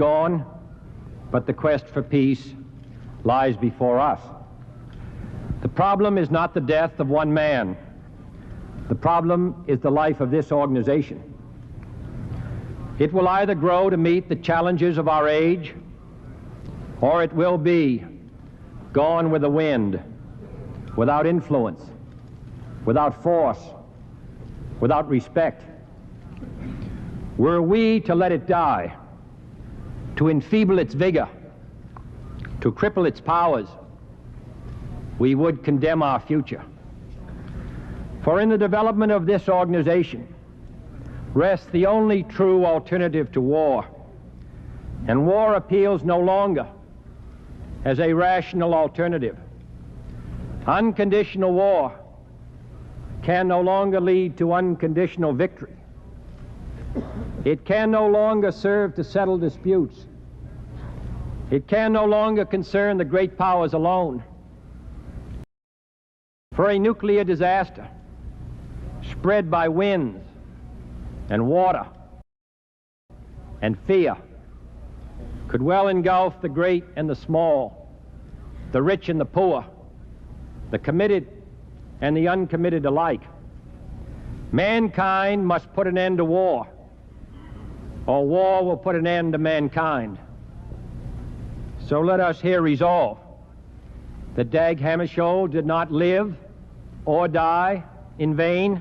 gone, but the quest for peace lies before us. The problem is not the death of one man. The problem is the life of this organization. It will either grow to meet the challenges of our age, or it will be gone with the wind, without influence, without force, without respect. Were we to let it die, to enfeeble its vigor, to cripple its powers, we would condemn our future. For in the development of this organization rests the only true alternative to war, and war appeals no longer as a rational alternative. Unconditional war can no longer lead to unconditional victory. It can no longer serve to settle disputes. It can no longer concern the great powers alone. For a nuclear disaster spread by winds and water and fear could well engulf the great and the small, the rich and the poor, the committed and the uncommitted alike. Mankind must put an end to war, or war will put an end to mankind. So let us here resolve that Dag Hammarskjöld did not live or die in vain.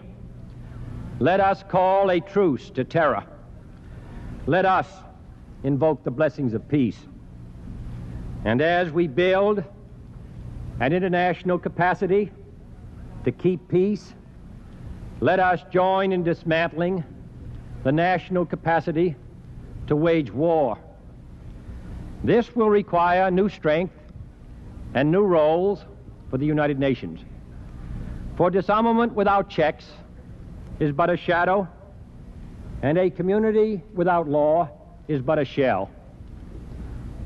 Let us call a truce to terror. Let us invoke the blessings of peace. And as we build an international capacity to keep peace, let us join in dismantling the national capacity to wage war. This will require new strength and new roles for the United Nations. For disarmament without checks is but a shadow, and a community without law is but a shell.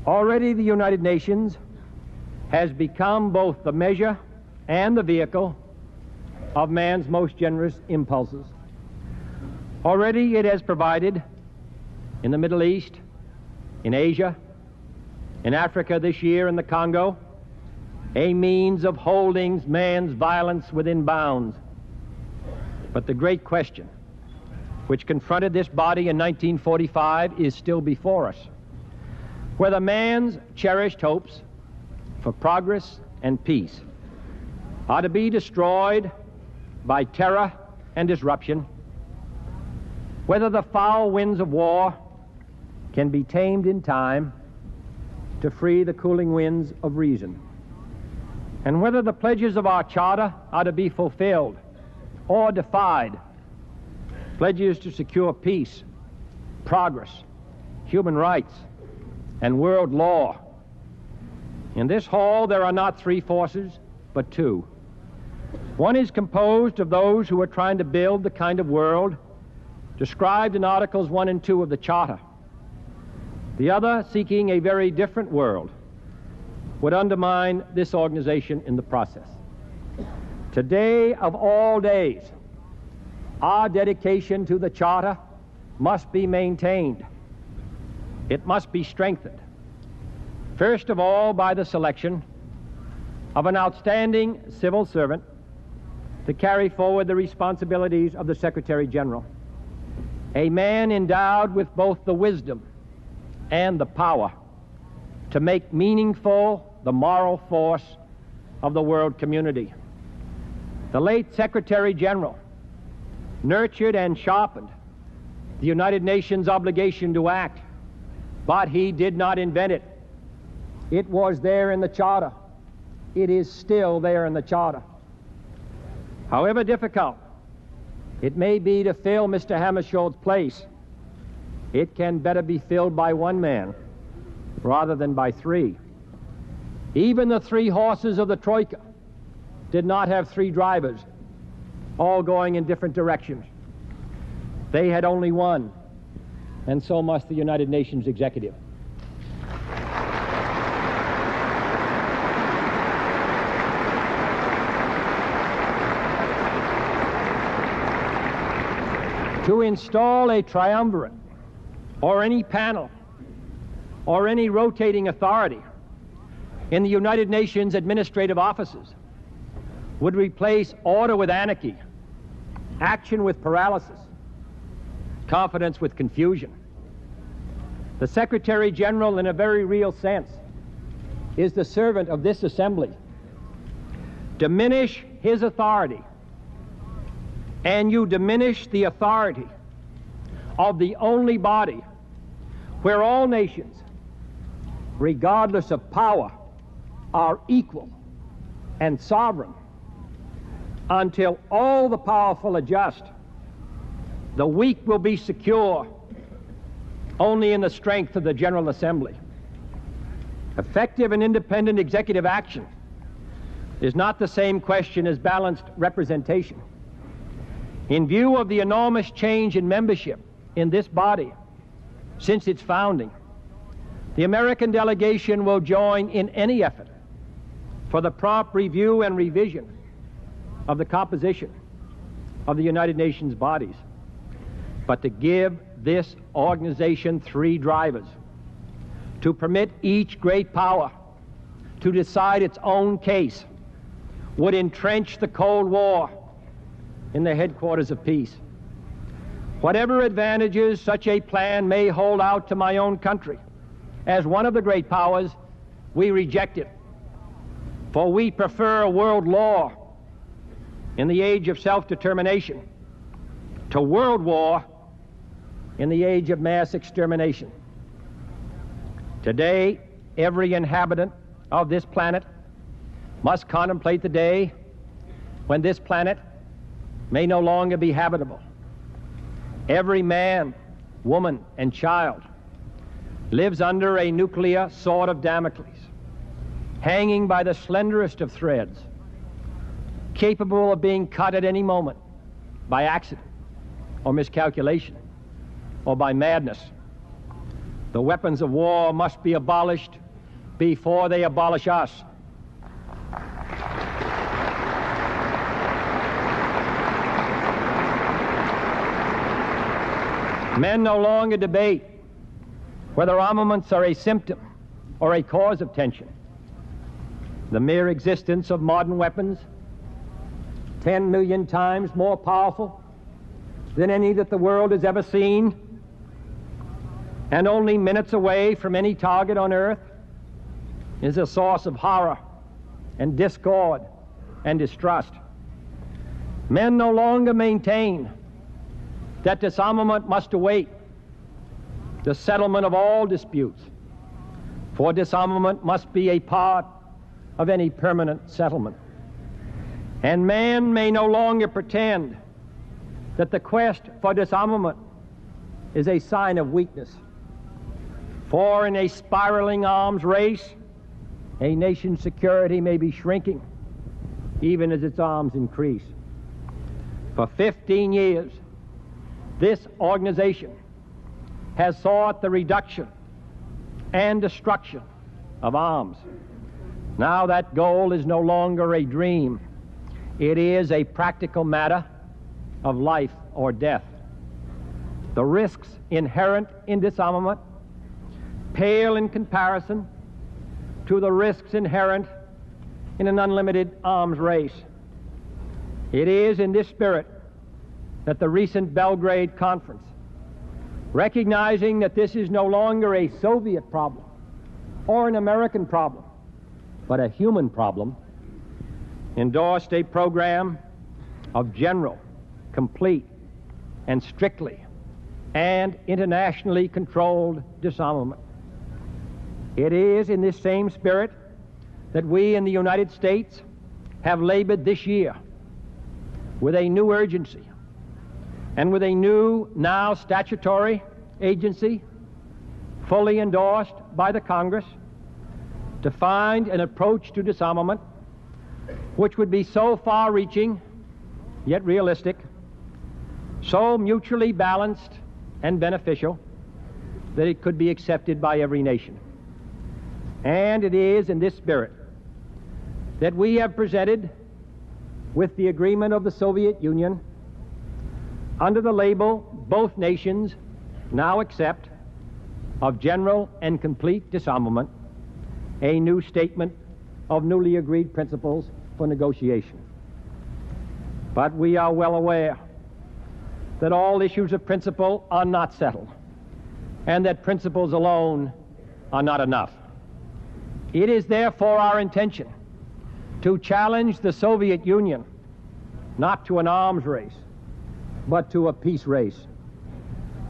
Already the United Nations has become both the measure and the vehicle of man's most generous impulses. Already it has provided in the Middle East, in Asia, in Africa this year, in the Congo, a means of holding man's violence within bounds. But the great question which confronted this body in 1945 is still before us: whether man's cherished hopes for progress and peace are to be destroyed by terror and disruption, whether the foul winds of war can be tamed in time to free the cooling winds of reason, and whether the pledges of our charter are to be fulfilled or defied, pledges to secure peace, progress, human rights, and world law. In this hall there are not three forces, but two. One is composed of those who are trying to build the kind of world described in Articles 1 and 2 of the Charter. The other, seeking a very different world, would undermine this organization in the process. Today, of all days, our dedication to the Charter must be maintained. It must be strengthened. First of all, by the selection of an outstanding civil servant to carry forward the responsibilities of the Secretary General, a man endowed with both the wisdom and the power to make meaningful the moral force of the world community. The late Secretary General nurtured and sharpened the United Nations obligation to act, but he did not invent it. It was there in the Charter. It is still there in the Charter. However difficult it may be to fill Mr. Hammarskjöld's place, it can better be filled by one man rather than by three. Even the three horses of the Troika did not have three drivers, all going in different directions. They had only one, and so must the United Nations executive. To install a triumvirate or any panel or any rotating authority in the United Nations administrative offices would replace order with anarchy, action with paralysis, confidence with confusion. The Secretary General, in a very real sense, is the servant of this assembly. Diminish his authority, and you diminish the authority of the only body where all nations, regardless of power, are equal and sovereign. Until all the powerful adjust, the weak will be secure only in the strength of the General Assembly. Effective and independent executive action is not the same question as balanced representation. In view of the enormous change in membership in this body since its founding, the American delegation will join in any effort for the prompt review and revision of the composition of the United Nations bodies, but to give this organization 3 drivers: to permit each great power to decide its own case would entrench the Cold War in the headquarters of peace. Whatever advantages such a plan may hold out to my own country as one of the great powers, we reject it, for we prefer a world law in the age of self-determination to world war in the age of mass extermination. Today, every inhabitant of this planet must contemplate the day when this planet may no longer be habitable. Every man, woman, and child lives under a nuclear sword of Damocles, hanging by the slenderest of threads, capable of being cut at any moment by accident or miscalculation or by madness. The weapons of war must be abolished before they abolish us. Men no longer debate whether armaments are a symptom or a cause of tension. The mere existence of modern weapons, 10 million times more powerful than any that the world has ever seen, and only minutes away from any target on Earth, is a source of horror and discord and distrust. Men no longer maintain that disarmament must await the settlement of all disputes, for disarmament must be a part of any permanent settlement. And man may no longer pretend that the quest for disarmament is a sign of weakness, for in a spiraling arms race, a nation's security may be shrinking even as its arms increase. For 15 years, this organization has sought the reduction and destruction of arms. Now that goal is no longer a dream. It is a practical matter of life or death. The risks inherent in disarmament pale in comparison to the risks inherent in an unlimited arms race. It is in this spirit that the recent Belgrade conference, recognizing that this is no longer a Soviet problem or an American problem, but a human problem, endorsed a program of general, complete, and strictly and internationally controlled disarmament. It is in this same spirit that we in the United States have labored this year with a new urgency and with a new, now statutory agency, fully endorsed by the Congress, to find an approach to disarmament which would be so far-reaching, yet realistic, so mutually balanced and beneficial, that it could be accepted by every nation. And it is in this spirit that we have presented, with the agreement of the Soviet Union, under the label "Both Nations Now Accept," of general and complete disarmament, a new statement of newly agreed principles for negotiation. But we are well aware that all issues of principle are not settled, and that principles alone are not enough. It is therefore our intention to challenge the Soviet Union not to an arms race, but to a peace race,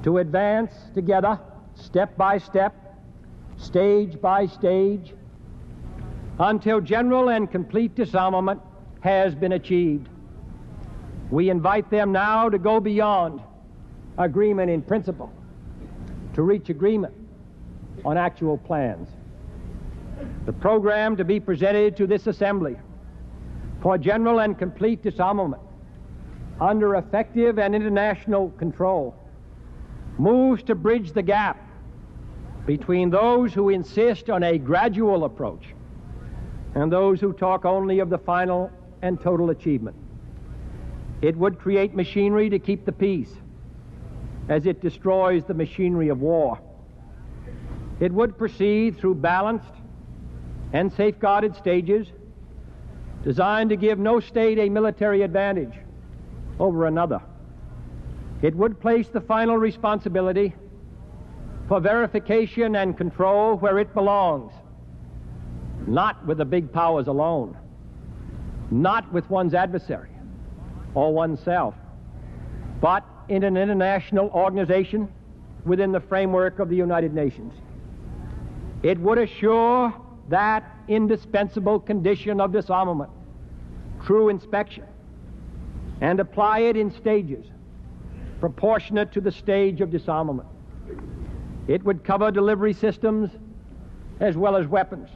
to advance together, step by step, stage by stage, until general and complete disarmament has been achieved. We invite them now to go beyond agreement in principle, to reach agreement on actual plans. The program to be presented to this Assembly for general and complete disarmament under effective and international control moves to bridge the gap between those who insist on a gradual approach and those who talk only of the final and total achievement. It would create machinery to keep the peace as it destroys the machinery of war. It would proceed through balanced and safeguarded stages designed to give no state a military advantage over another. It would place the final responsibility for verification and control where it belongs, not with the big powers alone, not with one's adversary or oneself, but in an international organization within the framework of the United Nations. It would assure that indispensable condition of disarmament, true inspection, and apply it in stages proportionate to the stage of disarmament. It would cover delivery systems as well as weapons.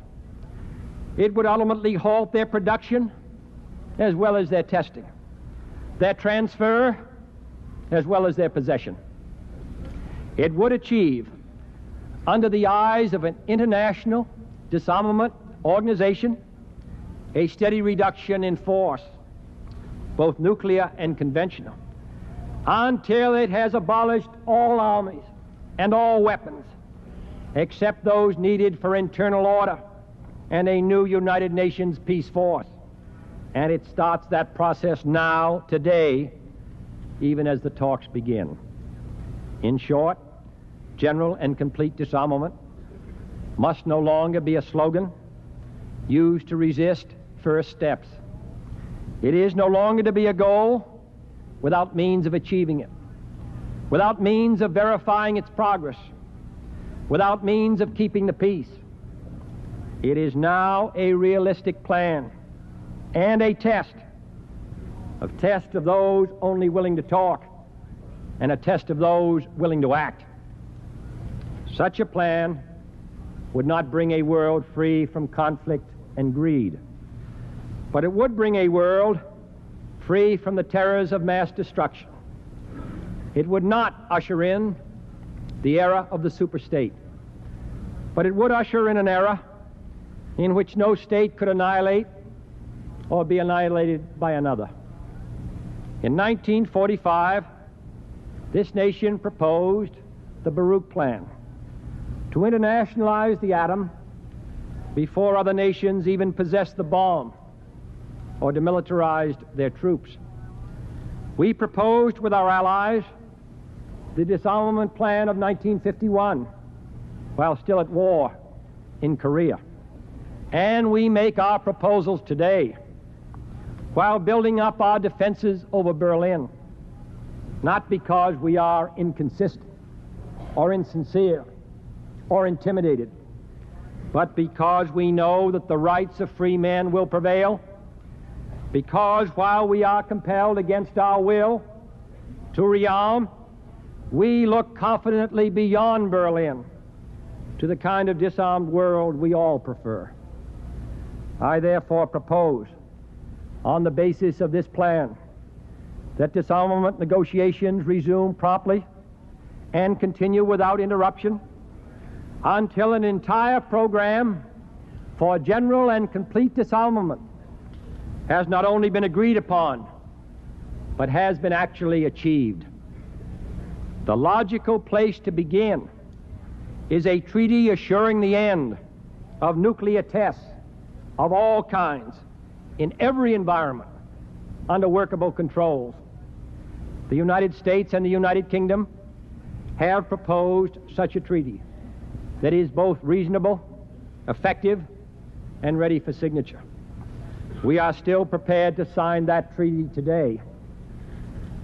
It would ultimately halt their production as well as their testing, their transfer as well as their possession. It would achieve, under the eyes of an international disarmament organization, a steady reduction in force, both nuclear and conventional, until it has abolished all armies and all weapons except those needed for internal order and a new United Nations peace force. And it starts that process now, today, even as the talks begin. In short, general and complete disarmament must no longer be a slogan used to resist first steps. It is no longer to be a goal without means of achieving it, without means of verifying its progress, without means of keeping the peace. It is now a realistic plan and a test of those only willing to talk and a test of those willing to act. Such a plan would not bring a world free from conflict and greed, but it would bring a world free from the terrors of mass destruction. It would not usher in the era of the superstate, but it would usher in an era in which no state could annihilate or be annihilated by another. In 1945, this nation proposed the Baruch Plan to internationalize the atom before other nations even possessed the bomb or demilitarized their troops. We proposed with our allies the disarmament plan of 1951 while still at war in Korea. And we make our proposals today while building up our defenses over Berlin, not because we are inconsistent or insincere or intimidated, but because we know that the rights of free men will prevail, because while we are compelled against our will to rearm, we look confidently beyond Berlin to the kind of disarmed world we all prefer. I therefore propose, on the basis of this plan, that disarmament negotiations resume promptly and continue without interruption until an entire program for general and complete disarmament has not only been agreed upon, but has been actually achieved. The logical place to begin is a treaty assuring the end of nuclear tests of all kinds in every environment under workable controls. The United States and the United Kingdom have proposed such a treaty that is both reasonable, effective, and ready for signature. We are still prepared to sign that treaty today.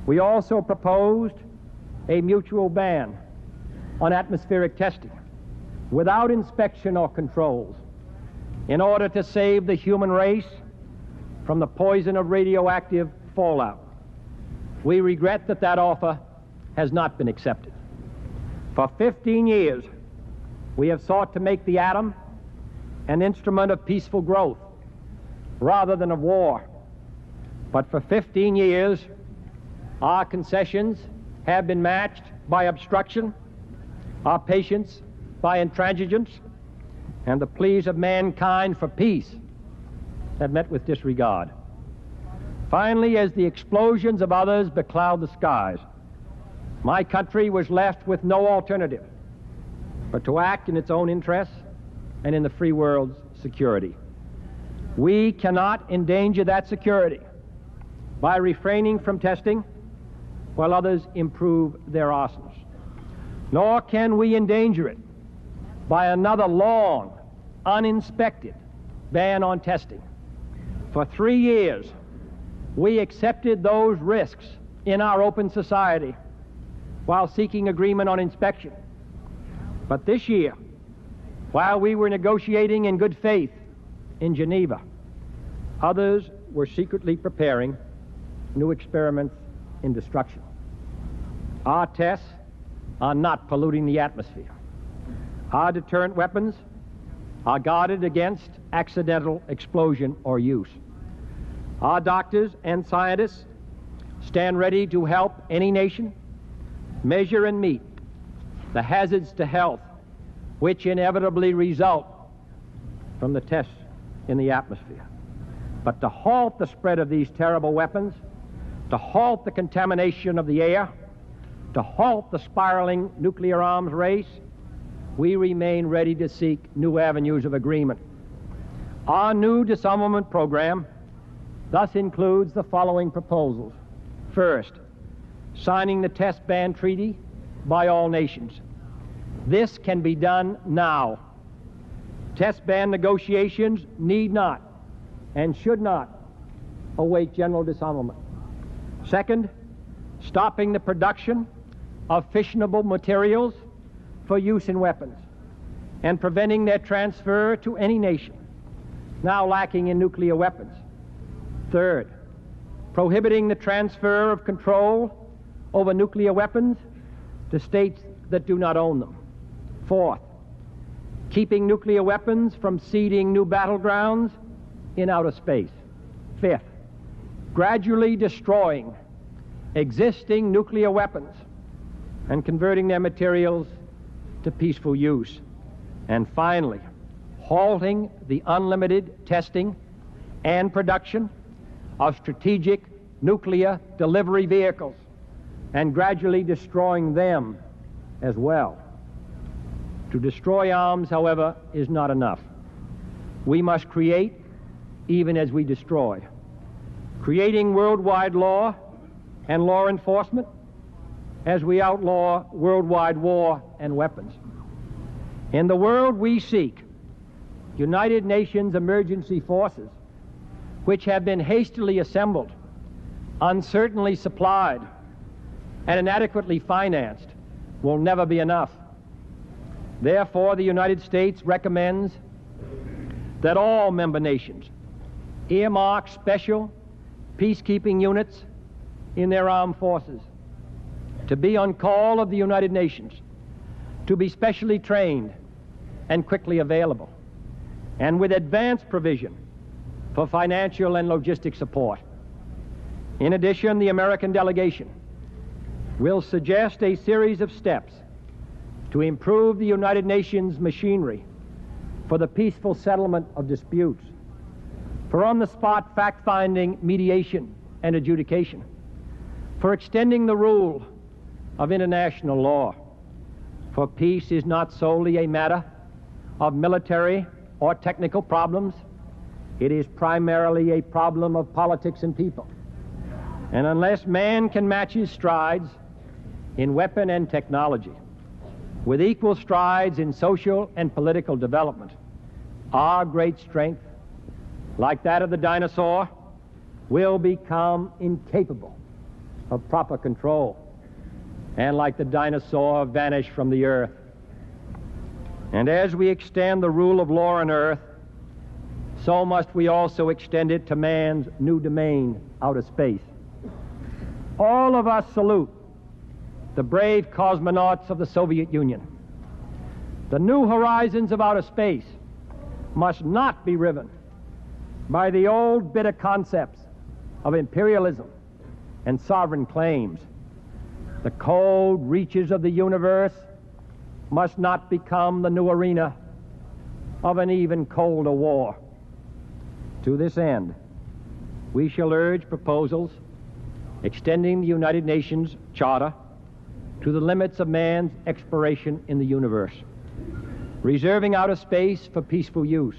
We also proposed a mutual ban on atmospheric testing without inspection or controls in order to save the human race from the poison of radioactive fallout. We regret that that offer has not been accepted. For 15 years, we have sought to make the atom an instrument of peaceful growth rather than of war. But for 15 years, our concessions have been matched by obstruction, our patience by intransigence, and the pleas of mankind for peace have met with disregard. Finally, as the explosions of others becloud the skies, my country was left with no alternative but to act in its own interests and in the free world's security. We cannot endanger that security by refraining from testing while others improve their arsenals. Nor can we endanger it by another long, uninspected ban on testing. For 3 years, we accepted those risks in our open society while seeking agreement on inspection. But this year, while we were negotiating in good faith in Geneva, others were secretly preparing new experiments in destruction. Our tests are not polluting the atmosphere. Our deterrent weapons are guarded against accidental explosion or use. Our doctors and scientists stand ready to help any nation measure and meet the hazards to health which inevitably result from the tests in the atmosphere. But to halt the spread of these terrible weapons, to halt the contamination of the air, to halt the spiraling nuclear arms race, we remain ready to seek new avenues of agreement. Our new disarmament program thus includes the following proposals. First, signing the test ban treaty by all nations. This can be done now. Test ban negotiations need not and should not await general disarmament. Second, stopping the production of fissionable materials for use in weapons and preventing their transfer to any nation now lacking in nuclear weapons. Third, prohibiting the transfer of control over nuclear weapons to states that do not own them. Fourth, keeping nuclear weapons from seeding new battlegrounds in outer space. Fifth, gradually destroying existing nuclear weapons and converting their materials to peaceful use. And finally, halting the unlimited testing and production of strategic nuclear delivery vehicles and gradually destroying them as well. To destroy arms, however, is not enough. We must create even as we destroy. Creating worldwide law and law enforcement as we outlaw worldwide war and weapons. In the world we seek, United Nations emergency forces, which have been hastily assembled, uncertainly supplied, and inadequately financed, will never be enough. Therefore, the United States recommends that all member nations earmark special peacekeeping units in their armed forces to be on call of the United Nations, to be specially trained and quickly available, and with advanced provision for financial and logistic support. In addition, the American delegation will suggest a series of steps to improve the United Nations machinery for the peaceful settlement of disputes, for on-the-spot fact-finding, mediation, and adjudication, for extending the rule of international law, For peace is not solely a matter of military or technical problems. It is primarily a problem of politics and people. And unless man can match his strides in weapon and technology with equal strides in social and political development, our great strength, like that of the dinosaur, will become incapable of proper control, and like the dinosaur, vanish from the earth. And as we extend the rule of law on earth, so must we also extend it to man's new domain, outer space. All of us salute the brave cosmonauts of the Soviet Union. The new horizons of outer space must not be riven by the old bitter concepts of imperialism and sovereign claims. The cold reaches of the universe must not become the new arena of an even colder war. To this end, we shall urge proposals extending the United Nations Charter to the limits of man's exploration in the universe, reserving outer space for peaceful use,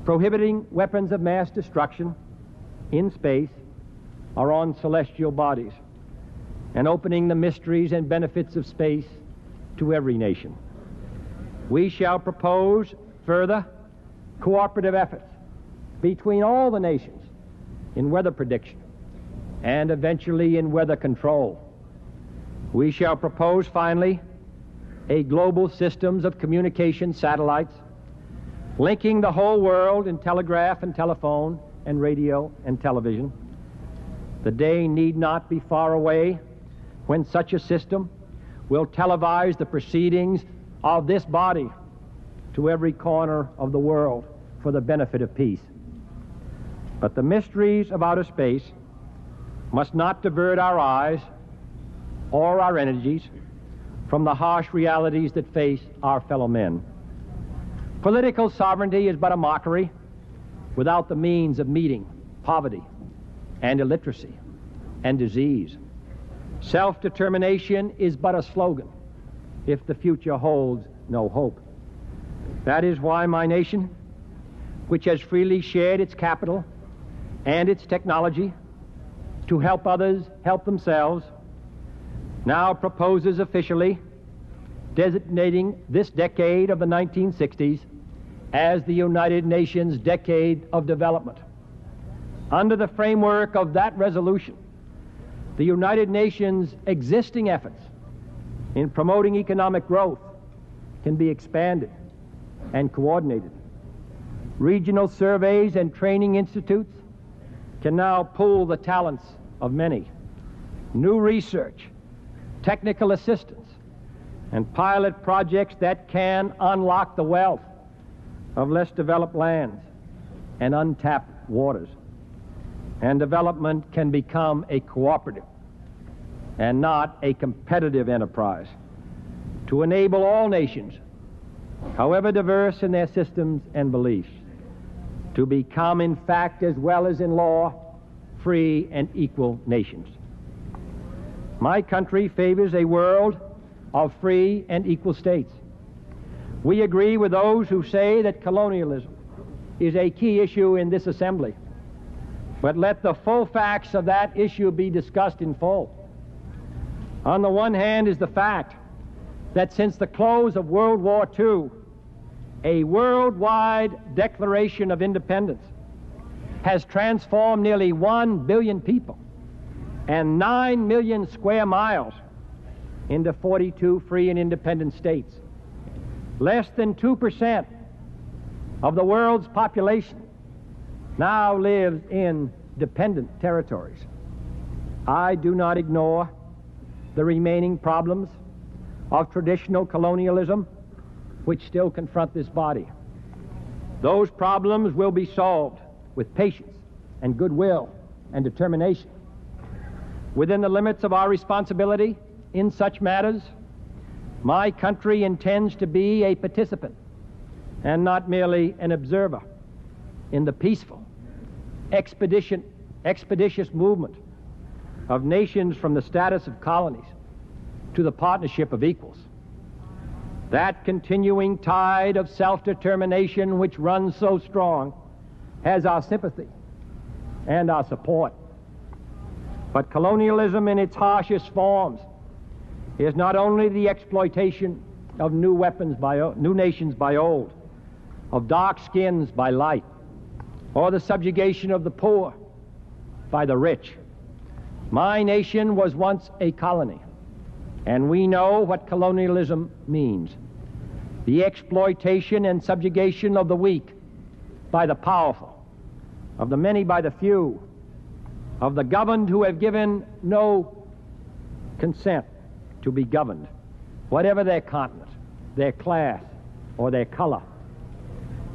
prohibiting weapons of mass destruction in space or on celestial bodies, and opening the mysteries and benefits of space to every nation. We shall propose further cooperative efforts between all the nations in weather prediction and eventually in weather control. We shall propose, finally, a global systems of communication satellites linking the whole world in telegraph and telephone and radio and television. The day need not be far away when such a system will televise the proceedings of this body to every corner of the world for the benefit of peace. But the mysteries of outer space must not divert our eyes or our energies from the harsh realities that face our fellow men. Political sovereignty is but a mockery without the means of meeting poverty and illiteracy and disease. Self-determination is but a slogan if the future holds no hope. That is why my nation, which has freely shared its capital and its technology to help others help themselves, now proposes officially designating this decade of the 1960s as the United Nations Decade of Development. Under the framework of that resolution, the United Nations' existing efforts in promoting economic growth can be expanded and coordinated. Regional surveys and training institutes can now pool the talents of many. New research, technical assistance, and pilot projects that can unlock the wealth of less developed lands and untapped waters. And development can become a cooperative and not a competitive enterprise to enable all nations, however diverse in their systems and beliefs, to become in fact as well as in law free and equal nations. My country favors a world of free and equal states. We agree with those who say that colonialism is a key issue in this assembly. But let the full facts of that issue be discussed in full. On the one hand is the fact that since the close of World War II, a worldwide declaration of independence has transformed nearly 1 billion people and 9 million square miles into 42 free and independent states. Less than 2% of the world's population now lives in dependent territories. I do not ignore the remaining problems of traditional colonialism which still confront this body. Those problems will be solved with patience and goodwill and determination. Within the limits of our responsibility in such matters, my country intends to be a participant and not merely an observer in the peaceful, expeditious movement of nations from the status of colonies to the partnership of equals. That continuing tide of self-determination which runs so strong has our sympathy and our support. But colonialism in its harshest forms is not only the exploitation of new nations by old, of dark skins by light, or the subjugation of the poor by the rich. My nation was once a colony, and we know what colonialism means. The exploitation and subjugation of the weak by the powerful, of the many by the few, of the governed who have given no consent to be governed, whatever their continent, their class, or their color.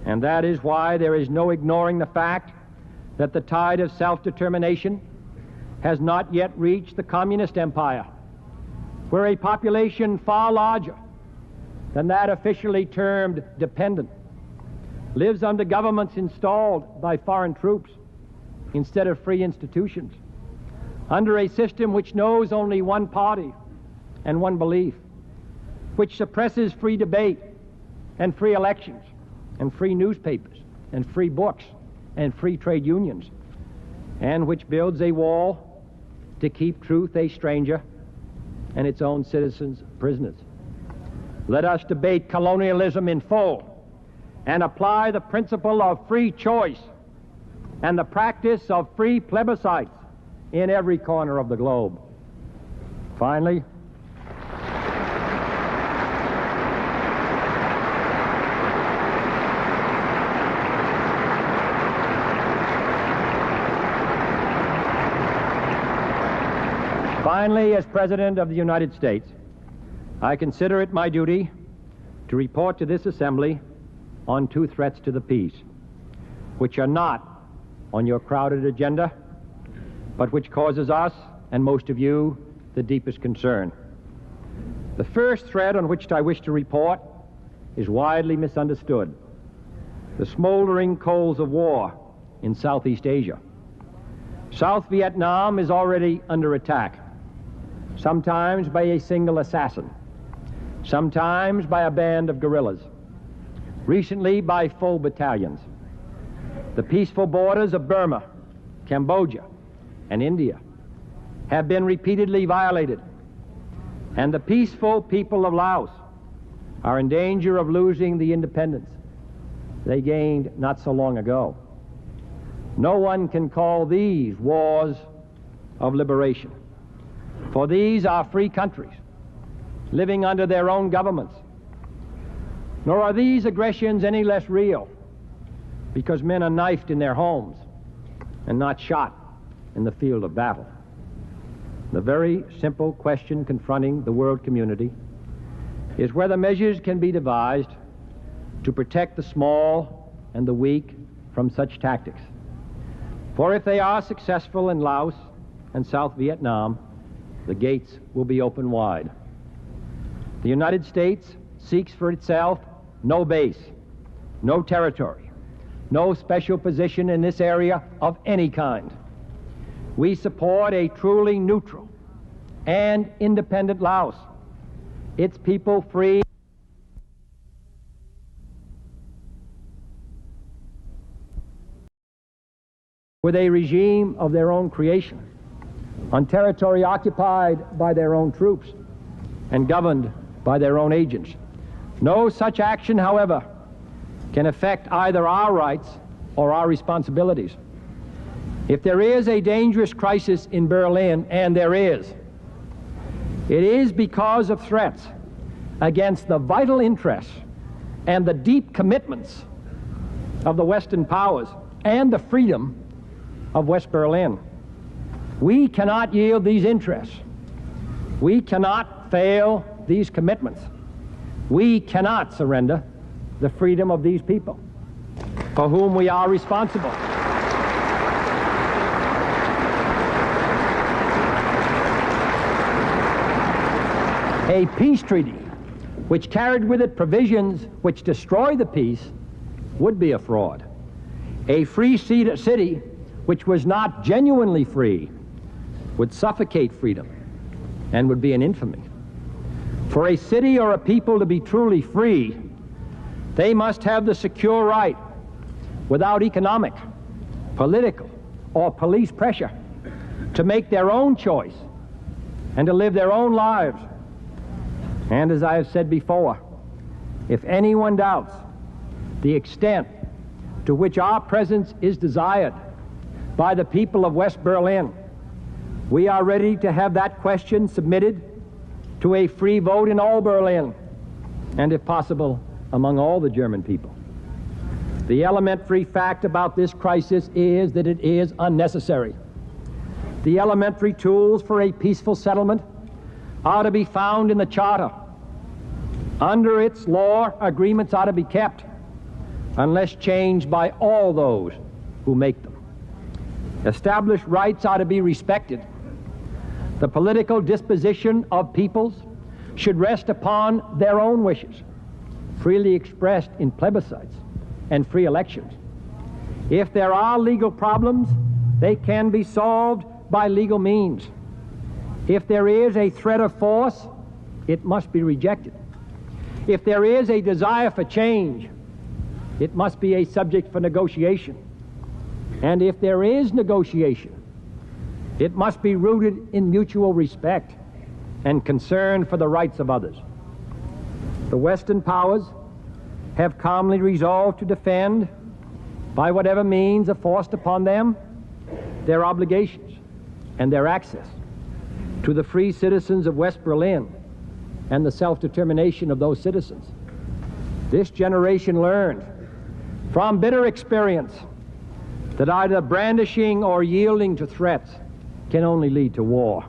And that is why there is no ignoring the fact that the tide of self-determination has not yet reached the communist empire, where a population far larger than that officially termed dependent lives under governments installed by foreign troops instead of free institutions, under a system which knows only one party and one belief, which suppresses free debate and free elections and free newspapers and free books and free trade unions, and which builds a wall to keep truth a stranger and its own citizens prisoners. Let us debate colonialism in full and apply the principle of free choice and the practice of free plebiscites in every corner of the globe. Finally, as President of the United States, I consider it my duty to report to this Assembly on two threats to the peace, which are not on your crowded agenda, but which causes us, and most of you, the deepest concern. The first threat on which I wish to report is widely misunderstood: the smoldering coals of war in Southeast Asia. South Vietnam is already under attack, sometimes by a single assassin, sometimes by a band of guerrillas, recently by full battalions. The peaceful borders of Burma, Cambodia, and India have been repeatedly violated, and the peaceful people of Laos are in danger of losing the independence they gained not so long ago. No one can call these wars of liberation, for these are free countries living under their own governments. Nor are these aggressions any less real because men are knifed in their homes and not shot in the field of battle. The very simple question confronting the world community is whether measures can be devised to protect the small and the weak from such tactics. For if they are successful in Laos and South Vietnam, the gates will be open wide. The United States seeks for itself no base, no territory, no special position in this area of any kind. We support a truly neutral and independent Laos, its people free with a regime of their own creation, on territory occupied by their own troops and governed by their own agents. No such action, however, can affect either our rights or our responsibilities. If there is a dangerous crisis in Berlin, and there is, it is because of threats against the vital interests and the deep commitments of the Western powers and the freedom of West Berlin. We cannot yield these interests. We cannot fail these commitments. We cannot surrender the freedom of these people for whom we are responsible. A peace treaty which carried with it provisions which destroy the peace would be a fraud. A free city which was not genuinely free would suffocate freedom and would be an infamy. For a city or a people to be truly free, they must have the secure right, without economic, political, or police pressure, to make their own choice and to live their own lives. And as I have said before, if anyone doubts the extent to which our presence is desired by the people of West Berlin, we are ready to have that question submitted to a free vote in all Berlin, and if possible, among all the German people. The elementary fact about this crisis is that it is unnecessary. The elementary tools for a peaceful settlement are to be found in the Charter. Under its law, agreements are to be kept unless changed by all those who make them. Established rights are to be respected. The political disposition of peoples should rest upon their own wishes, freely expressed in plebiscites and free elections. If there are legal problems, they can be solved by legal means. If there is a threat of force, it must be rejected. If there is a desire for change, it must be a subject for negotiation. And if there is negotiation, it must be rooted in mutual respect and concern for the rights of others. The Western powers have calmly resolved to defend, by whatever means are forced upon them, their obligations and their access to the free citizens of West Berlin and the self-determination of those citizens. This generation learned from bitter experience that either brandishing or yielding to threats can only lead to war.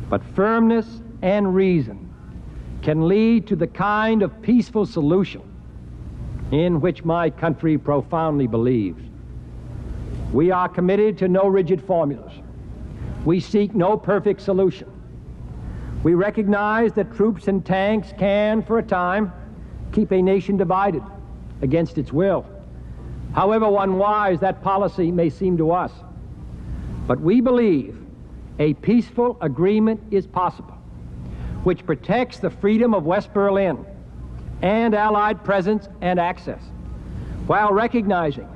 But firmness and reason can lead to the kind of peaceful solution in which my country profoundly believes. We are committed to no rigid formulas. We seek no perfect solution. We recognize that troops and tanks can, for a time, keep a nation divided against its will, however unwise that policy may seem to us. But we believe a peaceful agreement is possible, which protects the freedom of West Berlin and Allied presence and access, while recognizing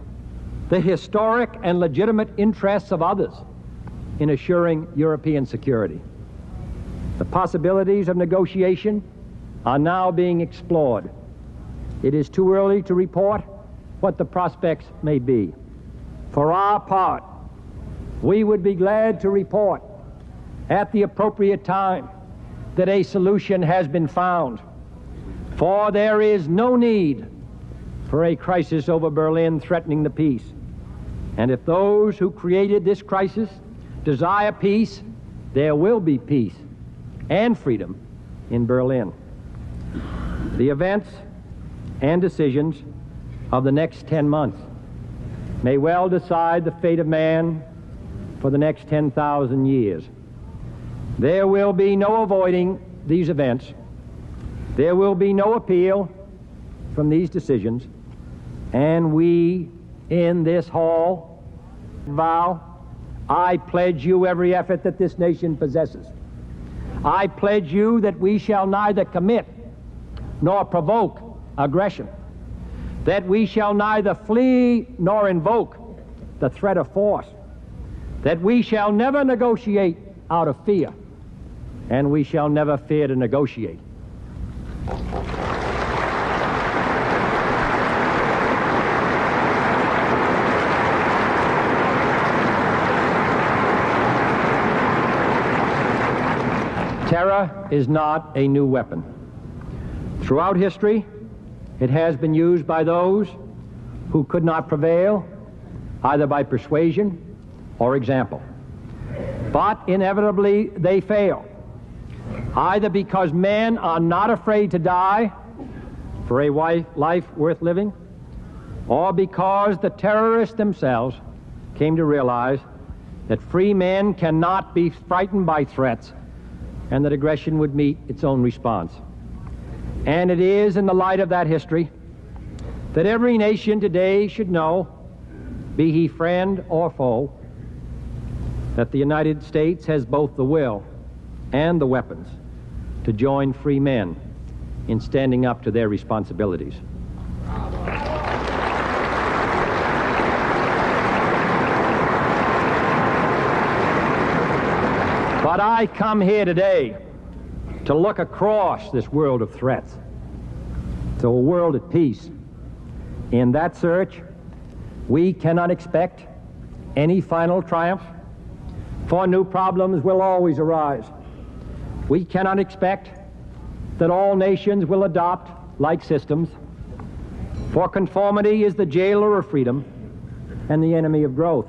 the historic and legitimate interests of others in assuring European security. The possibilities of negotiation are now being explored. It is too early to report what the prospects may be. For our part, we would be glad to report at the appropriate time that a solution has been found, for there is no need for a crisis over Berlin threatening the peace. And if those who created this crisis desire peace, there will be peace and freedom in Berlin. The events and decisions of the next 10 months may well decide the fate of man for the next 10,000 years. There will be no avoiding these events. There will be no appeal from these decisions. And we in this hall vow, I pledge you every effort that this nation possesses. I pledge you that we shall neither commit nor provoke aggression, that we shall neither flee nor invoke the threat of force, that we shall never negotiate out of fear, and we shall never fear to negotiate. Terror is not a new weapon. Throughout history, it has been used by those who could not prevail either by persuasion or example. But inevitably they fail, either because men are not afraid to die for a life worth living, or because the terrorists themselves came to realize that free men cannot be frightened by threats and that aggression would meet its own response. And it is in the light of that history that every nation today should know, be he friend or foe, that the United States has both the will and the weapons to join free men in standing up to their responsibilities. But I come here today to look across this world of threats to a world at peace. In that search, we cannot expect any final triumph, for new problems will always arise. We cannot expect that all nations will adopt like systems, for conformity is the jailer of freedom and the enemy of growth.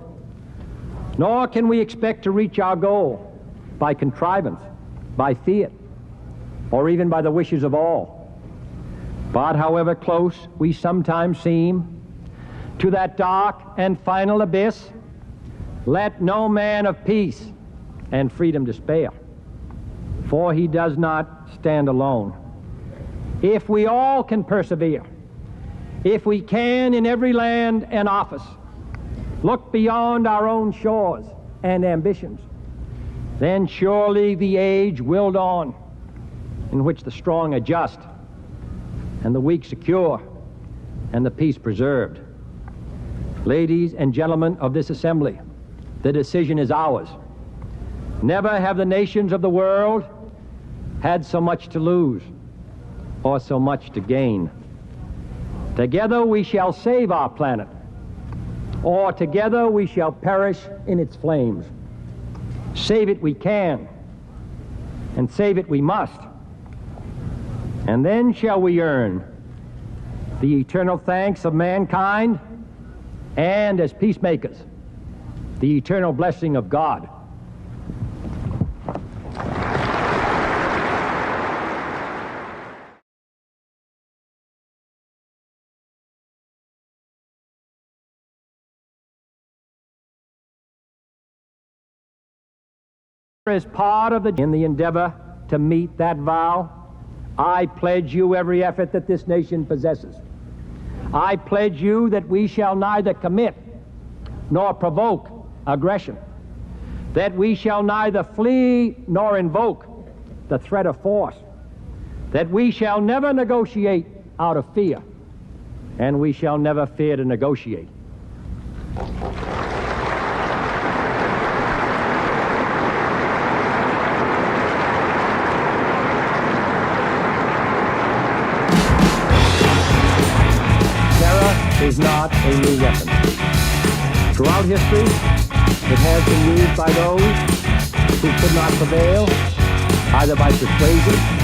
Nor can we expect to reach our goal by contrivance, by fiat, or even by the wishes of all. But however close we sometimes seem to that dark and final abyss, let no man of peace and freedom despair, for he does not stand alone. If we all can persevere, if we can in every land and office look beyond our own shores and ambitions, then surely the age will dawn in which the strong are just and the weak secure and the peace preserved. Ladies and gentlemen of this assembly, the decision is ours. Never have the nations of the world had so much to lose or so much to gain. Together we shall save our planet, or together we shall perish in its flames. Save it we can, and save it we must. And then shall we earn the eternal thanks of mankind, and as peacemakers, the eternal blessing of God. As part of in the endeavor to meet that vow, I pledge you every effort that this nation possesses. I pledge you that we shall neither commit nor provoke aggression, that we shall neither flee nor invoke the threat of force, that we shall never negotiate out of fear, and we shall never fear to negotiate. Is not a new weapon. Throughout history, it has been used by those who could not prevail, either by persuasion